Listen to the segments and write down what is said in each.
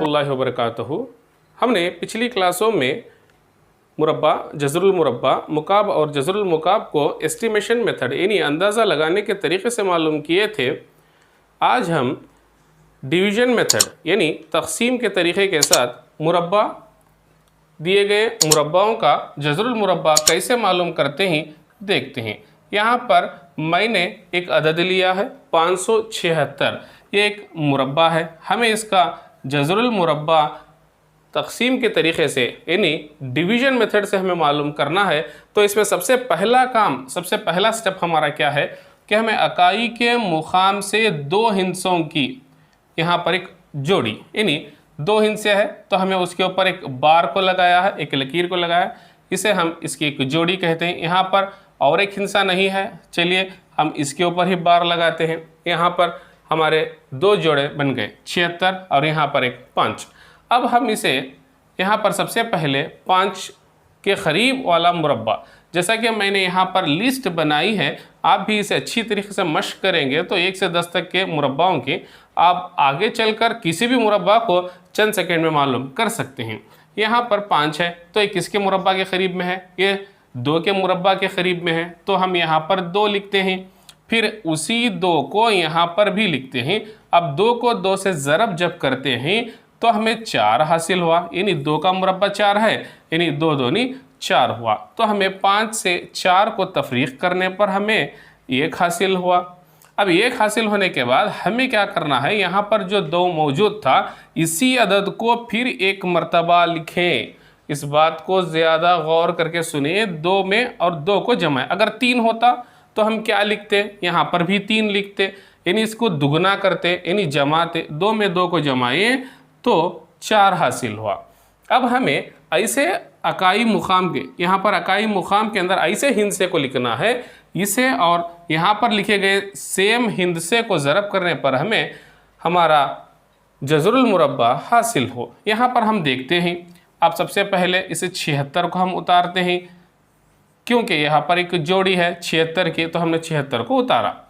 रहमतुल्लाहि व बरकातहू। हमने पिछली क्लासों में मुरब्बा, जज़रुल मुरब्बा, मुकाब और जज़रुल मुकाब को एस्टिमेशन मेथड यानी अंदाज़ा लगाने के तरीक़े से मालूम किए थे। आज हम डिवीज़न मेथड यानी तक़सीम के तरीक़े के साथ मुरब्बा, दिए गए मुरब्बाओं का जज़रुल मुरब्बा कैसे मालूम करते हैं देखते हैं। यहाँ पर मैंने एक अदद लिया है 576। ये एक मुरब्बा है। हमें इसका जज़रुल मुरब्बा तक़सीम के तरीक़े से यानी डिवीज़न मेथड से हमें मालूम करना है। तो इसमें सबसे पहला स्टेप हमारा क्या है कि हमें अकाई के मुकाम से दो हिस्सों की यहाँ पर एक जोड़ी यानी दो हिस्से है तो हमें उसके ऊपर एक बार को लगाया है, एक लकीर को लगाया है, इसे हम इसकी एक जोड़ी कहते हैं। यहाँ पर और एक हिस्सा नहीं है, चलिए हम इसके ऊपर ही बार लगाते हैं। यहाँ पर हमारे दो जोड़े बन गए 76 और यहाँ पर एक 5। अब हम इसे यहाँ पर सबसे पहले 5 के करीब वाला मुरब्बा, जैसा कि मैंने यहाँ पर लिस्ट बनाई है, आप भी इसे अच्छी तरीके से मश्क करेंगे तो 1 से 10 तक के मुरब्बाओं की आप आगे चलकर किसी भी मुरब्बा को चंद सेकंड में मालूम कर सकते हैं। यहाँ पर 5 है तो ये किसके मुरब्बा के करीब में है? ये 2 के मुरब्बा के करीब में है, तो हम यहाँ पर 2 लिखते हैं। फिर उसी 2 को यहाँ पर भी लिखते हैं। अब 2 को 2 से ज़रब जब करते हैं तो हमें 4 हासिल हुआ, यानी 2 का मुरब्बा 4 है, यानी 2 दूनी 4 हुआ। तो हमें 5 से 4 को तफरीक करने पर हमें 1 हासिल हुआ। अब 1 हासिल होने के बाद हमें क्या करना है, यहाँ पर जो 2 मौजूद था इसी अदद को फिर एक मरतबा लिखें। इस बात को ज़्यादा गौर करके सुनिए, 2 में और 2 को जमाएं। अगर 3 होता तो हम क्या लिखते, यहाँ पर भी 3 लिखते, यानी इसको दुगना करते यानी जमाते। 2 में 2 को जमाए तो 4 हासिल हुआ। अब हमें ऐसे अकाई मुकाम के, यहाँ पर अकाई मुकाम के अंदर ऐसे हिंसे को लिखना है, इसे और यहाँ पर लिखे गए सेम हिंसे को ज़रब करने पर हमें हमारा जज़रुल मुरब्बा हासिल हो। यहाँ पर हम देखते हैं, अब सबसे पहले इसे 76 को हम उतारते हैं, क्योंकि यहाँ पर एक जोड़ी है 76 की, तो हमने 76 को उतारा।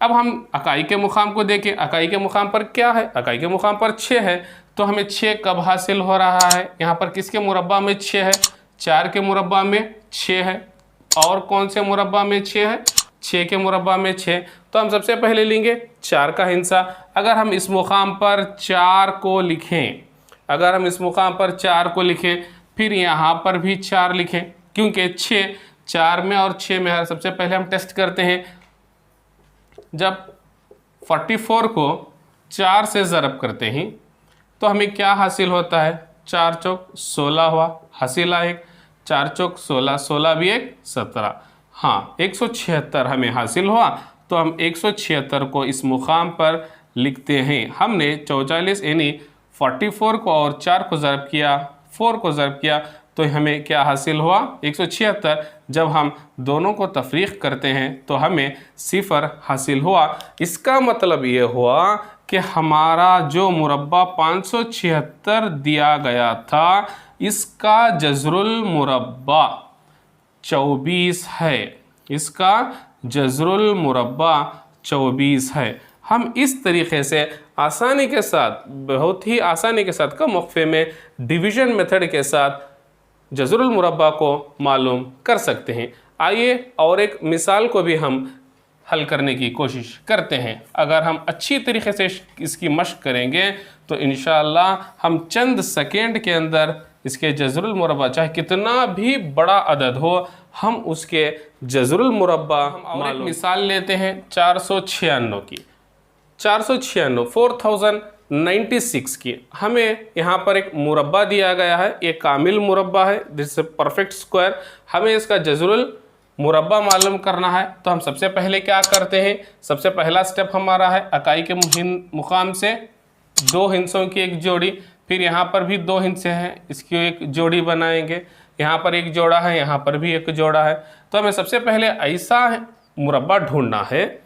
अब हम अकाई के मुकाम को देखें, अकाई के मुकाम पर क्या है? अकाई के मुकाम पर 6 है, तो हमें 6 कब हासिल हो रहा है? यहाँ पर किसके मुरब्बा में 6 है? 4 के मुरब्बा में 6 है। और कौन से मुरब्बा में 6 है? 6 के मुरब्बा में 6। तो हम सबसे पहले लेंगे 4 का हिस्सा। अगर हम इस मुकाम पर 4 को लिखें, अगर हम इस मुकाम पर 4 को लिखें, फिर यहाँ पर भी 4 लिखें, क्योंकि 6 4 में और 6 में सबसे पहले हम टेस्ट करते हैं। जब 44 को 4 से ज़रब करते हैं तो हमें क्या हासिल होता है? 4 चौक 16 हुआ, हासिल आए 4 चौक 16, 16 भी 1 17, हाँ 176 हमें हासिल हुआ। तो हम 176 को इस मुकाम पर लिखते हैं। हमने 44 यानी 44 को और 4 को ज़रब किया, 4 को ज़रब किया, तो हमें क्या हासिल हुआ? 176। जब हम दोनों को तफरीक करते हैं तो हमें 0 हासिल हुआ। इसका मतलब ये हुआ कि हमारा जो मुरब्बा 576 दिया गया था, इसका जज़रुल मुरब्बा 24 है। इसका जज़रुल मुरब्बा 24 है। हम इस तरीक़े से आसानी के साथ, बहुत ही आसानी के साथ कम वक्फे में डिवीज़न मेथड के साथ जज़रुल मुरब्बा को मालूम कर सकते हैं। आइए और एक मिसाल को भी हम हल करने की कोशिश करते हैं। अगर हम अच्छी तरीके से इसकी मश्क करेंगे तो इंशाअल्लाह हम चंद सेकेंड के अंदर इसके जज़रुल मुरब्बा, चाहे कितना भी बड़ा अदद हो, हम उसके जज़रुल मुरब्बा और एक मिसाल लेते हैं 496 की। 4096 की हमें यहाँ पर एक मुरब्बा दिया गया है। ये कामिल मुरब्बा है, दिस परफेक्ट स्क्वायर। हमें इसका जज़रुल मुरब्बा मालूम करना है, तो हम सबसे पहले क्या करते हैं? सबसे पहला स्टेप हमारा है अकाई के मुकाम से 2 हिस्सों की एक जोड़ी। फिर यहाँ पर भी 2 हिस्से हैं, इसकी एक जोड़ी बनाएंगे। यहाँ पर एक जोड़ा है, यहाँ पर भी एक जोड़ा है। तो हमें सबसे पहले ऐसा मुरब्बा ढूंढना है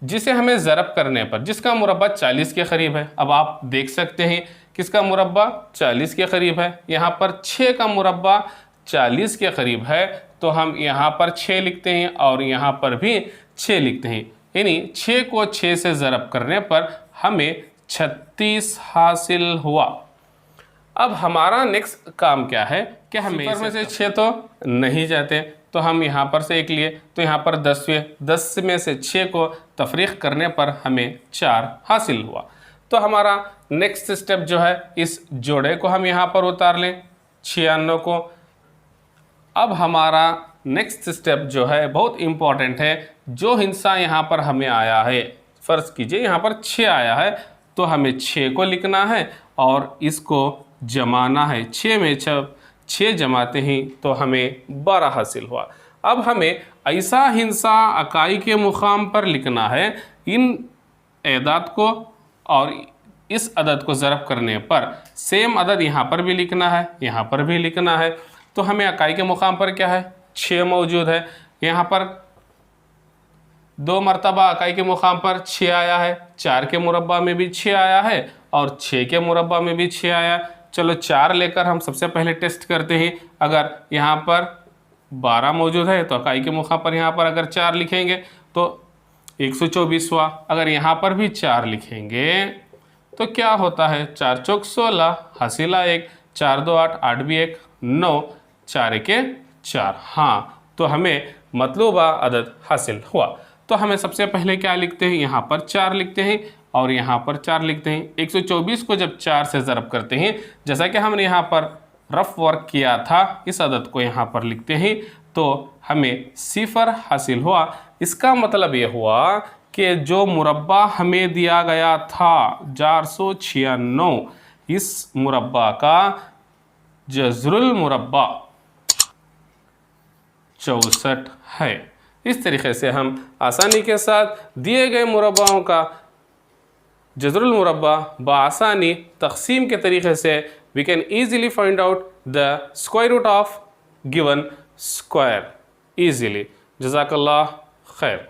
जिसे हमें ज़रब करने पर, जिसका मुरब्बा 40 के करीब है। अब आप देख सकते हैं किसका मुरब्बा 40 के करीब है। यहाँ पर 6 का मुरब्बा 40 के करीब है, तो हम यहाँ पर 6 लिखते हैं और यहाँ पर भी 6 लिखते हैं। यानी 6 को 6 से ज़रब करने पर हमें 36 हासिल हुआ। अब हमारा नेक्स्ट काम क्या है कि हमें में से 6 तो नहीं जाते, तो हम यहाँ पर से 1 लिए, तो यहाँ पर 10 हुए, 10 में से 6 को तफरीक करने पर हमें 4 हासिल हुआ। तो हमारा नेक्स्ट स्टेप जो है, इस जोड़े को हम यहाँ पर उतार लें 96 को। अब हमारा नेक्स्ट स्टेप जो है बहुत इम्पॉर्टेंट है, जो हिस्सा यहाँ पर हमें आया है, फ़र्ज़ कीजिए यहाँ पर 6 आया है, तो हमें 6 को लिखना है और इसको जमाना है। 6 में 6 जमाते ही तो हमें 12 हासिल हुआ। अब हमें ऐसा हिस्सा इकाई के मुकाम पर लिखना है, इन एदाद को और इस अदद को ज़रब करने पर सेम अदद यहाँ पर भी लिखना है, यहाँ पर भी लिखना है। तो हमें इकाई के मुकाम पर क्या है, 6 मौजूद है, यहाँ पर 2 मरतबा इकाई के मुकाम पर 6 आया है, 4 के मुरब्बा में भी 6 आया है और 6 के मुरब्बा में भी 6 आया। चलो 4 लेकर हम सबसे पहले टेस्ट करते हैं। अगर यहाँ पर 12 मौजूद है तो इकाई के मुकाम पर यहाँ पर अगर 4 लिखेंगे तो 124 हुआ। अगर यहाँ पर भी 4 लिखेंगे तो क्या होता है, 4 चौक 16 हासिला 1, 4 2 8, 8 भी 1 9, 4 के 4। हाँ, तो हमें मतलूबा अदद हासिल हुआ। तो हमें सबसे पहले क्या लिखते हैं, यहाँ पर 4 लिखते हैं और यहाँ पर 4 लिखते हैं। 124 को जब 4 से ज़रब करते हैं, जैसा कि हमने यहाँ पर रफ वर्क किया था, इस अदद को यहाँ पर लिखते हैं तो हमें 0 हासिल हुआ। इसका मतलब ये हुआ कि जो मुरब्बा हमें दिया गया था 496, इस मुरब्बा का जज़रुल मुरब्बा 64 है। इस तरीके से हम आसानी के साथ दिए गए मुरब्बाओं का जज़रुल मुरब्बा बआसानी तक़सीम के तरीके से we can easily find out the square root of given square easily. जज़ाकल्लाह खैर।